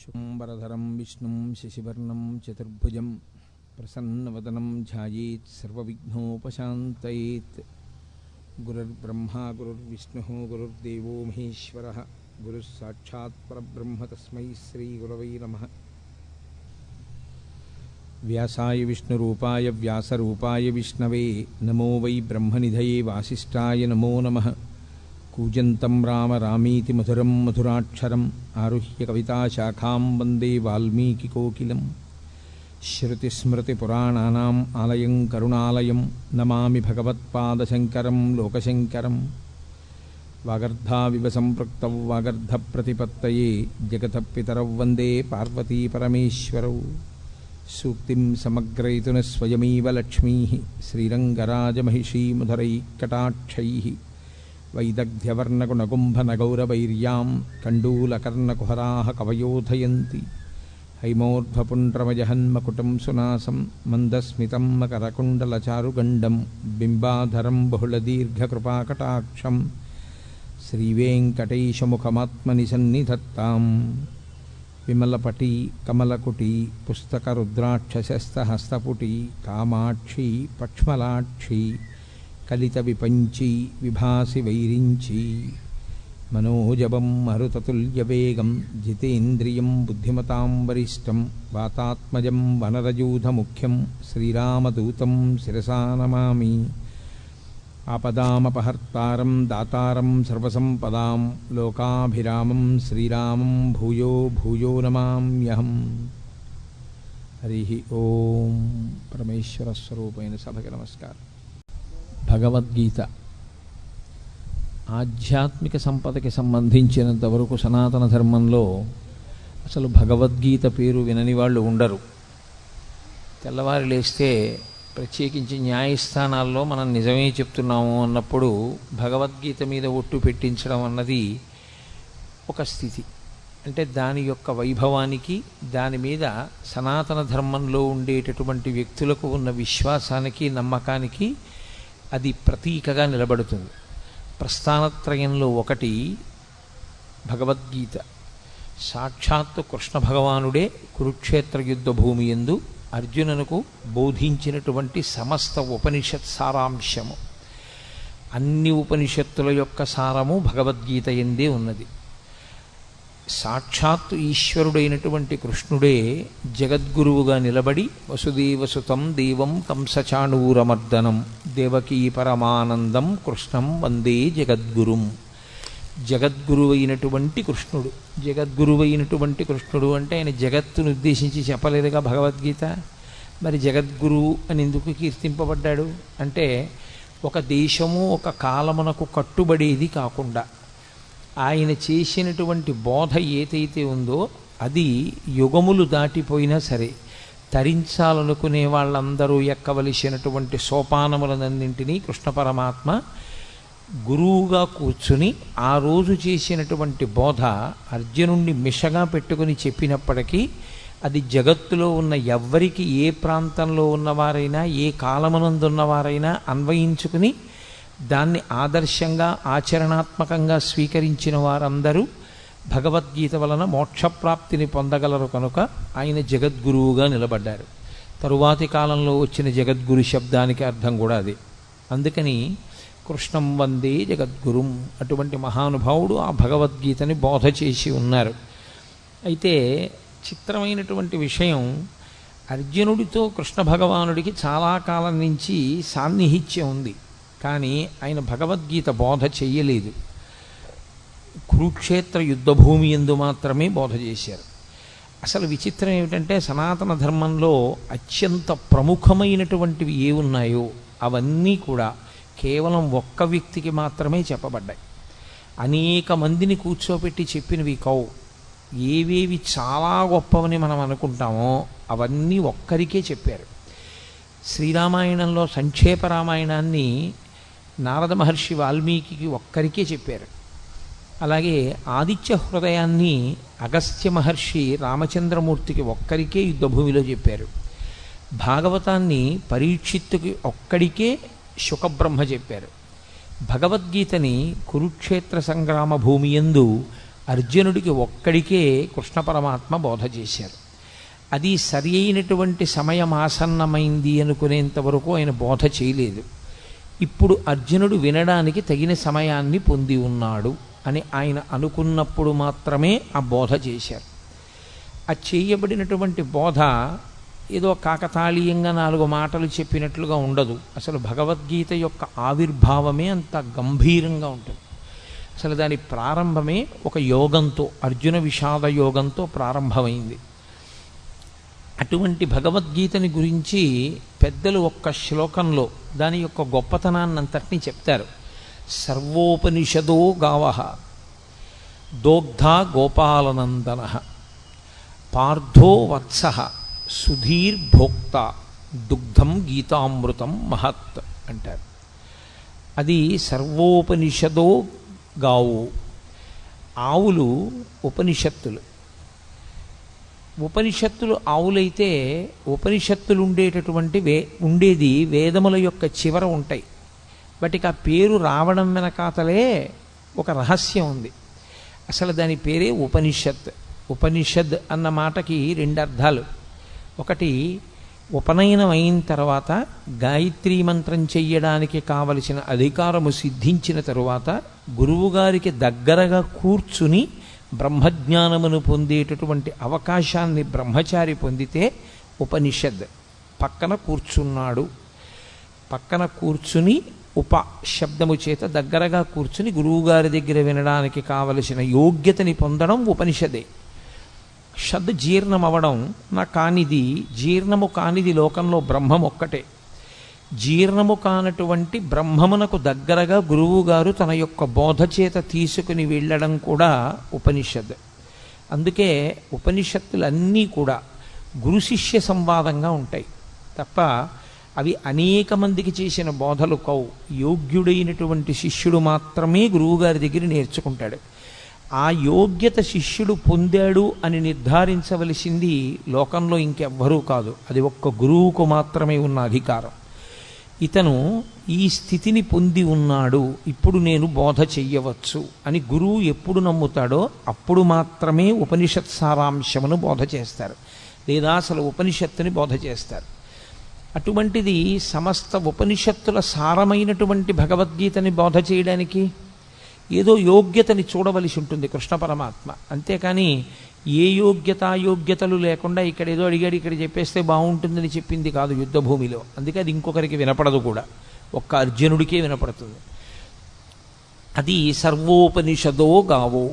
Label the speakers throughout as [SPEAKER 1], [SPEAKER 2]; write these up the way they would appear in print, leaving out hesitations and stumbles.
[SPEAKER 1] శుంబరధరం విష్ణుం శశివర్ణం చతుర్భుజం ప్రసన్నవదనం ధ్యాయేత్ సర్వవిఘ్నోపశాంతయేత్. గురుర్బ్రహ్మా గురుర్విష్ణుః గురుర్దేవో మహేశ్వరః గురుః సాక్షాత్ పరబ్రహ్మ తస్మై శ్రీగురవై నమః. వ్యాసాయ విష్ణురూపాయ వ్యాసరూపాయ విష్ణవే నమో వై బ్రహ్మనిధయే వాసిష్ఠాయ నమో నమః. కూజంతం రామ రామీతి మధురం మధురాక్షరం ఆరుహ్య కవితాశాఖాం వందే వాల్మీకికోకిలం. శ్రుతిస్మృతిపురాణానాం ఆలయం కరుణాలయం నమామి భగవత్పాదశంకరం లోకశంకరం. వాగర్ధావివ సంపృక్తౌ వాగర్ధప్రతిపత్తయే జగతః పితరౌ వందే పార్వతీపరమేశ్వరౌ. సూక్తిం సమగ్రయతున స్వయమేవ లక్ష్మీః శ్రీరంగరాజమహిషీముధరైఃకటాక్షైః. వైదగ్ధ్యవర్ణగుణగుంభనగౌరవైర్యాం కండూలకర్ణకుహరాः కవయోధయంతి. హైమోర్ధ్వపుండ్రమజహన్మకుటం సునాసం మందస్మితం మకరకుండలచారుగండం బింబాధరం బహుళదీర్ఘకృపాకటాక్షం. శ్రీవేంకటేశముఖమాత్మని సన్నిధత్తాం. విమలపటి కమలకుటి పుస్తకరుద్రాక్షశస్తహస్తపుటి కామాక్షి పక్ష్మలాక్షి కలిత విపంచి విభాసి వైరించి. మనోజవం మరుతతుల్యవేగం జితేంద్రియం బుద్ధిమతాం వరిష్టం వాతాత్మజం వనరయూధముఖ్యం శ్రీరామదూతం శిరసా నమామి. ఆపదామపహర్తారం దాతారం సర్వసంపదాం లోకాభిరామం శ్రీరామం భూయో భూయో నమామ్యహం. హరి ఓం. పరమేశ్వర స్వరూపైన సభకి నమస్కారం. భగవద్గీత ఆధ్యాత్మిక సంపదకి సంబంధించినంత వరకు సనాతన ధర్మంలో అసలు భగవద్గీత పేరు వినని వాళ్ళు ఉండరు. తెల్లవారి లేస్తే ప్రత్యేకించి న్యాయస్థానాల్లో మనం నిజమే చెప్తున్నాము అన్నప్పుడు భగవద్గీత మీద ఒట్టు పెట్టించడం అన్నది ఒక స్థితి. అంటే దాని యొక్క వైభవానికి, దాని మీద సనాతన ధర్మంలో ఉండేటటువంటి వ్యక్తులకు ఉన్న విశ్వాసానికి, నమ్మకానికి అది ప్రతీకగా నిలబడుతుంది. ప్రస్థానత్రయంలో ఒకటి భగవద్గీత. సాక్షాత్తు కృష్ణ భగవానుడే కురుక్షేత్ర యుద్ధ భూమి యందు అర్జునునకు బోధించినటువంటి సమస్త ఉపనిషత్ సారాంశము. అన్ని ఉపనిషత్తుల యొక్క సారము భగవద్గీత యందే ఉన్నది. సాక్షాత్తు ఈశ్వరుడైనటువంటి కృష్ణుడే జగద్గురువుగా నిలబడి వసుదేవసుతం దేవం కంసచాణూరమర్దనం దేవకీ పరమానందం కృష్ణం వందే జగద్గురుం. జగద్గురువైనటువంటి కృష్ణుడు. జగద్గురువైనటువంటి కృష్ణుడు అంటే ఆయన జగత్తును ఉద్దేశించి చెప్పలేదుగా భగవద్గీత. మరి జగద్గురువు అని ఎందుకు కీర్తింపబడ్డాడు అంటే ఒక దేశము ఒక కాలమునకు కట్టుబడేది కాకుండా ఆయన చేసినటువంటి బోధ ఏదైతే ఉందో అది యుగములు దాటిపోయినా సరే తరించాలనుకునే వాళ్ళందరూ ఎక్కవలసినటువంటి సోపానములనన్నింటినీ కృష్ణ పరమాత్మ గురువుగా కూర్చుని ఆ రోజు చేసినటువంటి బోధ అర్జునుణ్ణి మిషగా పెట్టుకుని చెప్పినప్పటికీ అది జగత్తులో ఉన్న ఎవ్వరికి, ఏ ప్రాంతంలో ఉన్నవారైనా, ఏ కాలమునందున్నవారైనా అన్వయించుకుని దాన్ని ఆదర్శంగా ఆచరణాత్మకంగా స్వీకరించిన వారందరూ భగవద్గీత వలన మోక్షప్రాప్తిని పొందగలరు కనుక ఆయన జగద్గురువుగా నిలబడ్డారు. తరువాతి కాలంలో వచ్చిన జగద్గురు శబ్దానికి అర్థం కూడా అదే. అందుకని కృష్ణం వందే జగద్గురుం అటువంటి మహానుభావుడు ఆ భగవద్గీతని బోధ చేసి ఉన్నారు. అయితే చిత్రమైనటువంటి విషయం, అర్జునుడితో కృష్ణ భగవానుడికి చాలా కాలం నుంచి సాన్నిహిత్యం ఉంది. కానీ ఆయన భగవద్గీత బోధ చెయ్యలేదు. కురుక్షేత్ర యుద్ధభూమి యందు మాత్రమే బోధ చేశారు. అసలు విచిత్రం ఏమిటంటే సనాతన ధర్మంలో అత్యంత ప్రముఖమైనటువంటివి ఏ ఉన్నాయో అవన్నీ కూడా కేవలం ఒక్క వ్యక్తికి మాత్రమే చెప్పబడ్డాయి. అనేక మందిని కూర్చోపెట్టి చెప్పినవి కావు. ఏవేవి చాలా గొప్పవని మనం అనుకుంటామో అవన్నీ ఒక్కరికే చెప్పారు. శ్రీరామాయణంలో సంక్షేప రామాయణాన్ని నారద మహర్షి వాల్మీకి ఒక్కరికే చెప్పారు. అలాగే ఆదిత్య హృదయాన్ని అగస్త్య మహర్షి రామచంద్రమూర్తికి ఒక్కరికే యుద్ధభూమిలో చెప్పారు. భాగవతాన్ని పరీక్షిత్తుకి ఒక్కడికే శుకబ్రహ్మ చెప్పారు. భగవద్గీతని కురుక్షేత్ర సంగ్రామ భూమి యందు అర్జునుడికి ఒక్కడికే కృష్ణ పరమాత్మ బోధ చేశారు. అది సరి అయినటువంటి సమయం ఆసన్నమైంది అనుకునేంత వరకు ఆయన బోధ చేయలేదు. ఇప్పుడు అర్జునుడు వినడానికి తగిన సమయాన్ని పొంది ఉన్నాడు అని ఆయన అనుకున్నప్పుడు మాత్రమే ఆ బోధ చేశారు. ఆ చేయబడినటువంటి బోధ ఏదో కాకతాళీయంగా 4 మాటలు చెప్పినట్లుగా ఉండదు. అసలు భగవద్గీత యొక్క ఆవిర్భావమే అంత గంభీరంగా ఉంటుంది. అసలు దాని ప్రారంభమే ఒక యోగంతో, అర్జున విషాద యోగంతో ప్రారంభమైంది. అటువంటి భగవద్గీతని గురించి పెద్దలు ఒక్క శ్లోకంలో దాని యొక్క గొప్పతనాన్నంతటినీ చెప్తారు. సర్వోపనిషదో గావః దోగ్ధా గోపాలనందన పార్థో వత్సః సుధీర్భోక్త దుగ్ధం గీతామృతం మహత్ అంటారు. అది సర్వోపనిషదో గావు. ఆవులు ఉపనిషత్తులు. ఉపనిషత్తులు ఆవులైతే ఉపనిషత్తులు ఉండేది వేదముల యొక్క చివర ఉంటాయి. వాటికి ఆ పేరు రావడం వెనకాతలే ఒక రహస్యం ఉంది. అసలు దాని పేరే ఉపనిషత్. ఉపనిషద్ అన్న మాటకి 2 అర్థాలు. ఒకటి, ఉపనయనం అయిన తర్వాత గాయత్రీ మంత్రం చెయ్యడానికి కావలసిన అధికారము సిద్ధించిన తరువాత గురువుగారికి దగ్గరగా కూర్చుని బ్రహ్మజ్ఞానమును పొందేటటువంటి అవకాశాన్ని బ్రహ్మచారి పొందితే ఉపనిషద్. పక్కన కూర్చున్నాడు, పక్కన కూర్చుని ఉప శబ్దము చేత దగ్గరగా కూర్చుని గురువుగారి దగ్గర వినడానికి కావలసిన యోగ్యతని పొందడం ఉపనిషదే. షద్ జీర్ణం అవడం కానిది, జీర్ణము కానిది లోకంలో బ్రహ్మం ఒక్కటే. జీర్ణము కానటువంటి బ్రహ్మమునకు దగ్గరగా గురువుగారు తన యొక్క బోధ చేత తీసుకుని వెళ్ళడం కూడా ఉపనిషద్. అందుకే ఉపనిషత్తులన్నీ కూడా గురు శిష్య సంవాదంగా ఉంటాయి తప్ప అవి అనేక మందికి చేసిన బోధలు కావు. యోగ్యుడైనటువంటి శిష్యుడు మాత్రమే గురువుగారి దగ్గర నేర్చుకుంటాడు. ఆ యోగ్యత శిష్యుడు పొందాడు అని నిర్ధారించవలసింది లోకంలో ఇంకెవ్వరూ కాదు. అది ఒక్క గురువుకు మాత్రమే ఉన్న అధికారం. ఇతను ఈ స్థితిని పొంది ఉన్నాడు, ఇప్పుడు నేను బోధ చెయ్యవచ్చు అని గురువు ఎప్పుడు నమ్ముతాడో అప్పుడు మాత్రమే ఉపనిషత్ సారాంశమును బోధ చేస్తారు, లేదా అసలు ఉపనిషత్తుని బోధ చేస్తారు. అటువంటిది సమస్త ఉపనిషత్తుల సారమైనటువంటి భగవద్గీతని బోధ చేయడానికి ఏదో యోగ్యతని చూడవలసి ఉంటుంది కృష్ణ పరమాత్మ. అంతేకాని ఏ యోగ్యతలు లేకుండా ఇక్కడ ఏదో అడిగాడు ఇక్కడ చెప్పేస్తే బాగుంటుందని చెప్పింది కాదు యుద్ధభూమిలో. అందుకే అది ఇంకొకరికి వినపడదు కూడా, ఒక్క అర్జునుడికే వినపడుతుంది. అది సర్వోపనిషదో గావో.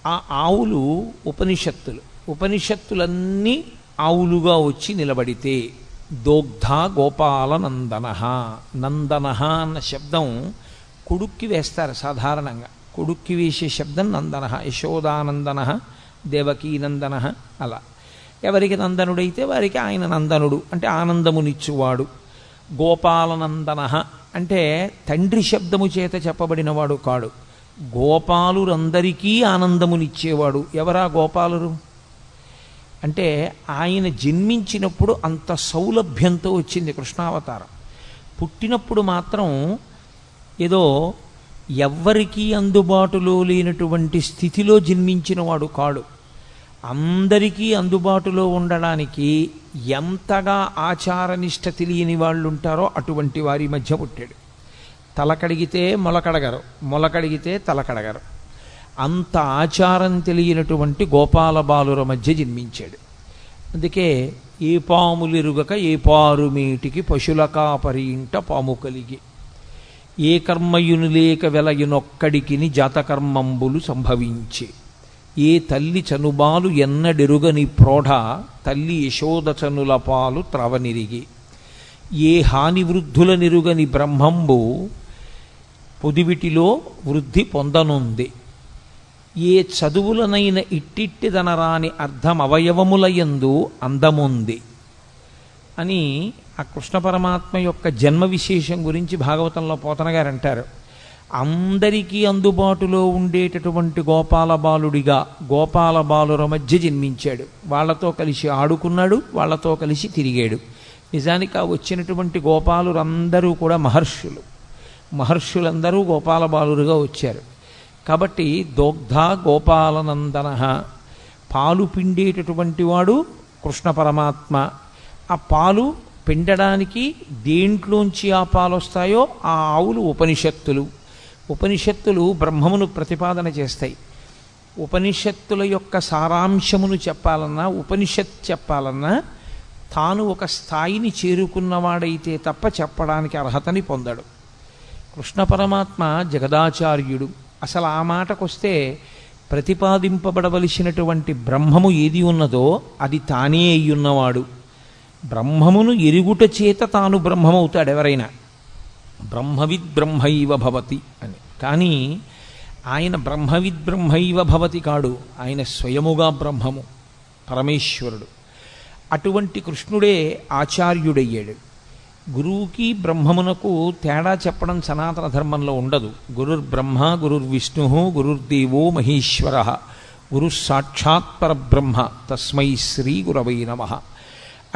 [SPEAKER 1] ఆ ఆవులు ఉపనిషత్తులు. ఉపనిషత్తులన్నీ ఆవులుగా వచ్చి నిలబడితే దోగ్ధ గోపాల నందన. నందన అన్న శబ్దం కొడుక్కి వేస్తారు సాధారణంగా. కొడుక్కి వేసే శబ్దం నందన. యశోదానందన, దేవకీనందన. అలా ఎవరికి నందనుడైతే వారికి ఆయన నందనుడు అంటే ఆనందమునిచ్చువాడు. గోపాలనందన అంటే తండ్రి శబ్దము చేత చెప్పబడినవాడు కాడు, గోపాలురందరికీ ఆనందమునిచ్చేవాడు. ఎవరా గోపాలురు అంటే ఆయన జన్మించినప్పుడు అంత సౌలభ్యంతో వచ్చింది కృష్ణావతారం. పుట్టినప్పుడు మాత్రం ఏదో ఎవ్వరికీ అందుబాటులో లేనటువంటి స్థితిలో జన్మించినవాడు కాడు. అందరికీ అందుబాటులో ఉండడానికి ఎంతగా ఆచారనిష్ట తెలియని వాళ్ళు ఉంటారో అటువంటి వారి మధ్య పుట్టాడు. తలకడిగితే మొలకడగరు, మొలకడిగితే తలకడగరు. అంత ఆచారం తెలియనటువంటి గోపాల బాలుర మధ్య జన్మించాడు. అందుకే ఏ పాములిరుగక ఏ పారుమేటికి పశుల కాపరి ఇంట పాము కలిగి, ఏ కర్మయును లేక వెలయునొక్కడికిని జాతకర్మంబులు సంభవించే, ఏ తల్లి చనుబాలు ఎన్నడెరుగని ప్రోఢ తల్లి యశోదచనుల పాలు త్రవనిరిగి, ఏ హాని వృద్ధుల నిరుగని బ్రహ్మంబు పొదివిటిలో వృద్ధి పొందనుంది, ఏ చదువులనైన ఇట్టిట్టిదనరాని అర్ధమవయవములయందు అందముంది అని ఆ కృష్ణ పరమాత్మ యొక్క జన్మ విశేషం గురించి భాగవతంలో పోతన గారు అంటారు. అందరికీ అందుబాటులో ఉండేటటువంటి గోపాల బాలుడిగా గోపాల బాలుర మధ్య జన్మించాడు. వాళ్లతో కలిసి ఆడుకున్నాడు, వాళ్లతో కలిసి తిరిగాడు. నిజానికి ఆ వచ్చినటువంటి గోపాలురందరూ కూడా మహర్షులు. మహర్షులందరూ గోపాల బాలురుగా వచ్చారు. కాబట్టి దోగ్ధ గోపాలనందన, పాలు పిండేటటువంటి వాడు కృష్ణ పరమాత్మ. ఆ పాలు పిండడానికి దేంట్లోంచి ఆ పాలు వస్తాయో ఆ ఆవులు ఉపనిషత్తులు. ఉపనిషత్తులు బ్రహ్మమును ప్రతిపాదన చేస్తాయి. ఉపనిషత్తుల యొక్క సారాంశమును చెప్పాలన్నా, ఉపనిషత్ చెప్పాలన్నా తాను ఒక స్థాయిని చేరుకున్నవాడైతే తప్ప చెప్పడానికి అర్హతని పొందడు. కృష్ణ పరమాత్మ జగదాచార్యుడు. అసలు ఆ మాటకొస్తే ప్రతిపాదింపబడవలసినటువంటి బ్రహ్మము ఏది ఉన్నదో అది తానే అయ్యున్నవాడు. బ్రహ్మమును ఎరుగుట చేత తాను బ్రహ్మమవుతాడు ఎవరైనా. బ్రహ్మవిద్ బ్రహ్మైవ భవతి అని. కానీ ఆయన బ్రహ్మవిద్ బ్రహ్మైవ భవతి కాడు, ఆయన స్వయముగా బ్రహ్మము, పరమేశ్వరుడు. అటువంటి కృష్ణుడే ఆచార్యుడయ్యాడు. గురువుకి బ్రహ్మమునకు తేడా చెప్పడం సనాతన ధర్మంలో ఉండదు. గురుర్బ్రహ్మ గురుర్విష్ణు గురుర్దేవో మహేశ్వర గురు సాక్షాత్ పరబ్రహ్మ తస్మై శ్రీ గురవై నమః.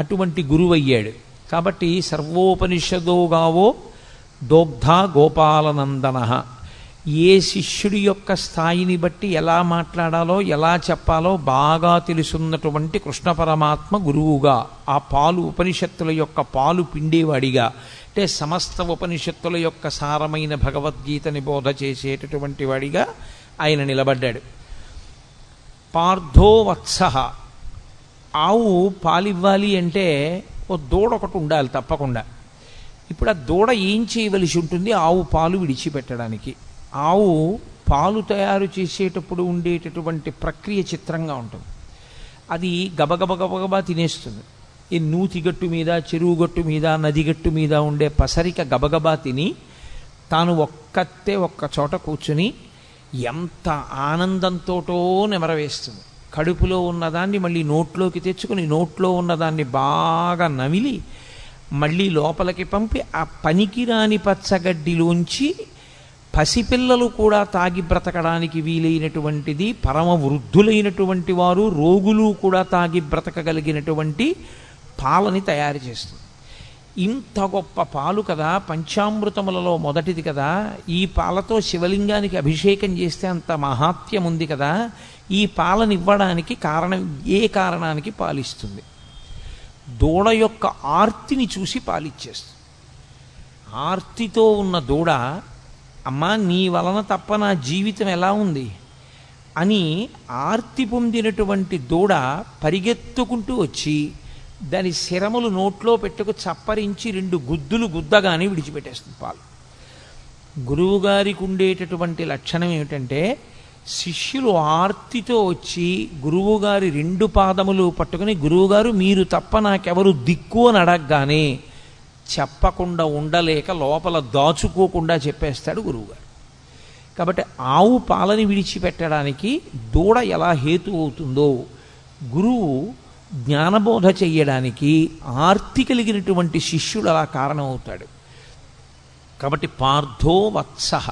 [SPEAKER 1] అటువంటి గురువయ్యాడు. కాబట్టి సర్వోపనిషదో గావో దోగ్ధ గోపాలనందన. ఏ శిష్యుడి యొక్క స్థాయిని బట్టి ఎలా మాట్లాడాలో ఎలా చెప్పాలో బాగా తెలుసున్నటువంటి కృష్ణ పరమాత్మ గురువుగా, ఆ పాలు ఉపనిషత్తుల యొక్క పాలు పిండేవాడిగా, అంటే సమస్త ఉపనిషత్తుల యొక్క సారమైన భగవద్గీతని బోధ చేసేటటువంటి వాడిగా ఆయన నిలబడ్డాడు. పార్థో వత్సః, ఆవు పాలివ్వాలి అంటే ఓ దూడ ఒకటి ఉండాలి తప్పకుండా. ఇప్పుడు ఆ దూడ ఏం చేయవలసి ఉంటుంది? ఆవు పాలు విడిచిపెట్టడానికి. ఆవు పాలు తయారు చేసేటప్పుడు ఉండేటటువంటి ప్రక్రియ చిత్రంగా ఉంటుంది. అది గబగబా తినేస్తుంది. ఈ నూతిగట్టు మీద, చెరువు గట్టు మీద, నదిగట్టు మీద ఉండే పసరిక గబగబా తిని తాను ఒక్క చోట కూర్చుని ఎంత ఆనందంతోటో నెమరవేస్తుంది. కడుపులో ఉన్నదాన్ని మళ్ళీ నోట్లోకి తెచ్చుకుని నోట్లో ఉన్నదాన్ని బాగా నమిలి మళ్ళీ లోపలికి పంపి ఆ పనికిరాని పచ్చగడ్డిలోంచి పసిపిల్లలు కూడా తాగి బ్రతకడానికి వీలైనటువంటిది, పరమ వృద్ధులైనటువంటి వారు, రోగులు కూడా తాగి బ్రతకగలిగినటువంటి పాలని తయారు చేస్తుంది. ఇంత గొప్ప పాలు కదా, పంచామృతములలో మొదటిది కదా. ఈ పాలతో శివలింగానికి అభిషేకం చేస్తే అంత మహాత్యం ఉంది కదా. ఈ పాలనివ్వడానికి కారణం, ఏ కారణానికి పాలిస్తుంది? దూడ యొక్క ఆర్తిని చూసి పాలిచ్చేస్తుంది. ఆర్తితో ఉన్న దూడ, అమ్మా నీ వలన తప్ప నా జీవితం ఎలా ఉంది అని ఆర్తి పొందినటువంటి దూడ పరిగెత్తుకుంటూ వచ్చి దాని శిరములు నోట్లో పెట్టుకు చప్పరించి 2 గుద్దులు గుద్దగానే విడిచిపెట్టేస్తుంది పాలు. గురువుగారికి ఉండేటటువంటి లక్షణం ఏమిటంటే, శిష్యులు ఆర్తితో వచ్చి గురువుగారి 2 పాదములు పట్టుకుని, గురువుగారు మీరు తప్ప నాకెవరు దిక్కు అని అడగగానే చెప్పకుండా ఉండలేక లోపల దాచుకోకుండా చెప్పేస్తాడు గురువుగారు. కాబట్టి ఆవు పాలని విడిచిపెట్టడానికి దూడ ఎలా హేతు అవుతుందో, గురువు జ్ఞానబోధ చెయ్యడానికి ఆర్తి కలిగినటువంటి శిష్యుడు అలా కారణమవుతాడు. కాబట్టి పార్థో వత్సః.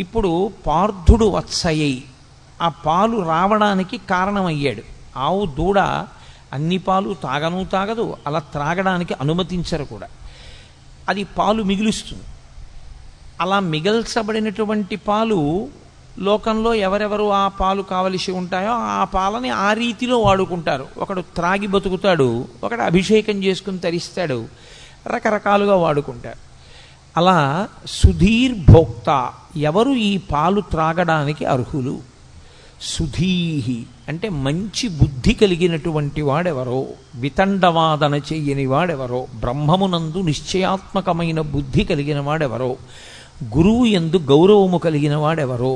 [SPEAKER 1] ఇప్పుడు పార్థుడు వత్సయై ఆ పాలు రావడానికి కారణమయ్యాడు. ఆవు దూడ అన్ని పాలు తాగదు, అలా త్రాగడానికి అనుమతించరు కూడా. అది పాలు మిగులుస్తుంది. అలా మిగల్చబడినటువంటి పాలు లోకంలో ఎవరెవరు ఆ పాలు కావలసి ఉంటాయో ఆ పాలని ఆ రీతిలో వాడుకుంటారు. ఒకడు త్రాగి బతుకుతాడు, ఒకడు అభిషేకం చేసుకుని తరిస్తాడు, రకరకాలుగా వాడుకుంటారు. అలా సుధీర్భోక్త, ఎవరు ఈ పాలు త్రాగడానికి అర్హులు? సుధీహి అంటే మంచి బుద్ధి కలిగినటువంటి వాడెవరో, వితండవాదన చెయ్యని వాడెవరో, బ్రహ్మమునందు నిశ్చయాత్మకమైన బుద్ధి కలిగిన వాడెవరో, గురువు యందు గౌరవము కలిగిన వాడెవరో,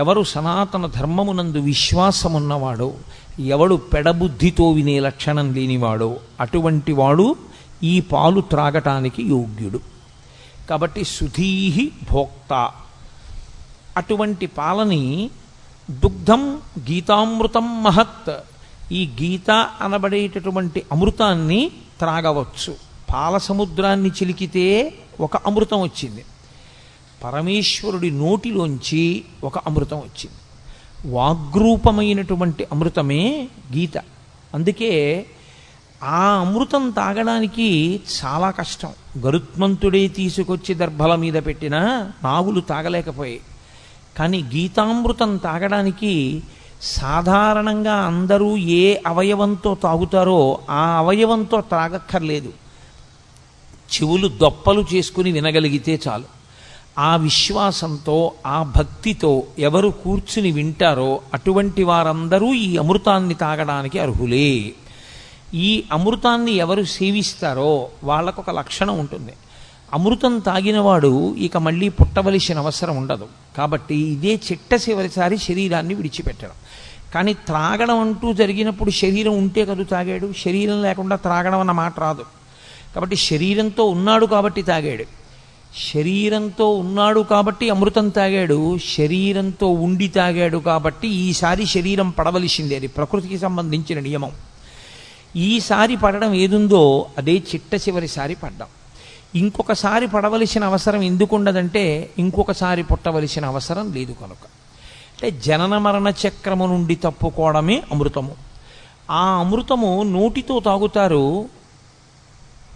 [SPEAKER 1] ఎవరు సనాతన ధర్మమునందు విశ్వాసమున్నవాడో, ఎవడు పెడబుద్ధితో వినే లక్షణం లేనివాడో అటువంటి వాడు ఈ పాలు త్రాగటానికి యోగ్యుడు. కాబట్టి సుధీహి భోక్త. అటువంటి పాలని దుగ్ధం గీతామృతం మహత్, ఈ గీత అనబడేటటువంటి అమృతాన్ని త్రాగవచ్చు. పాల సముద్రాన్ని చిలికితే ఒక అమృతం వచ్చింది, పరమేశ్వరుడి నోటిలోంచి ఒక అమృతం వచ్చింది. వాగ్రూపమైనటువంటి అమృతమే గీత. అందుకే ఆ అమృతం తాగడానికి చాలా కష్టం. గరుత్మంతుడే తీసుకొచ్చి దర్భల మీద పెట్టినా నాగులు తాగలేకపోయాయి. కానీ గీతామృతం తాగడానికి సాధారణంగా అందరూ ఏ అవయవంతో తాగుతారో ఆ అవయవంతో త్రాగక్కర్లేదు. చెవులు దొప్పలు చేసుకుని వినగలిగితే చాలు. ఆ విశ్వాసంతో ఆ భక్తితో ఎవరు కూర్చుని వింటారో అటువంటి వారందరూ ఈ అమృతాన్ని తాగడానికి అర్హులే. ఈ అమృతాన్ని ఎవరు సేవిస్తారో వాళ్ళకొక లక్షణం ఉంటుంది. అమృతం తాగినవాడు ఇక మళ్ళీ పుట్టవలసిన అవసరం ఉండదు. కాబట్టి ఇదే చిట్టచివరిసారి శరీరాన్ని విడిచిపెట్టడం. కానీ త్రాగడం అంటూ జరిగినప్పుడు శరీరం ఉంటే కదా తాగాడు, శరీరం లేకుండా త్రాగడం అన్న మాట రాదు. కాబట్టి శరీరంతో ఉన్నాడు కాబట్టి తాగాడు, శరీరంతో ఉన్నాడు కాబట్టి అమృతం తాగాడు, శరీరంతో ఉండి తాగాడు కాబట్టి ఈసారి శరీరం పడవలసిందే. అది ప్రకృతికి సంబంధించిన నియమం. ఈసారి పడడం ఏదుందో అదే చిట్టచివరిసారి పడ్డం. ఇంకొకసారి పడవలసిన అవసరం ఎందుకుండదంటే ఇంకొకసారి పుట్టవలసిన అవసరం లేదు కనుక. అంటే జనన మరణ చక్రము నుండి తప్పుకోవడమే అమృతము. ఆ అమృతము నోటితో తాగుతారు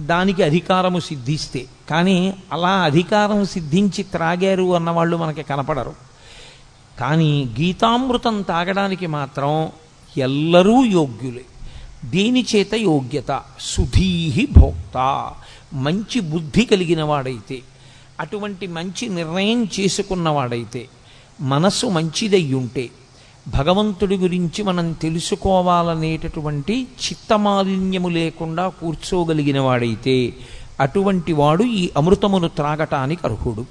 [SPEAKER 1] దానికి అధికారము సిద్ధిస్తే, కానీ అలా అధికారం సిద్ధించి త్రాగారు అన్నవాళ్ళు మనకి కనపడరు. కానీ గీతామృతం తాగడానికి మాత్రం ఎల్లరూ యోగ్యులే. దేని చేత యోగ్యత? సుధీహి భోక్త, మంచి బుద్ధి కలిగిన వాడైతే, అటువంటి మంచి నిర్ణయం చేసుకున్నవాడైతే, మనసు మంచిదయ్యుంటే, భగవంతుడి గురించి మనం తెలుసుకోవాలనేటటువంటి చిత్తమాలిన్యము లేకుండా కూర్చోగలిగిన వాడైతే అటువంటి వాడు ఈ అమృతమును త్రాగటానికి అర్హుడు.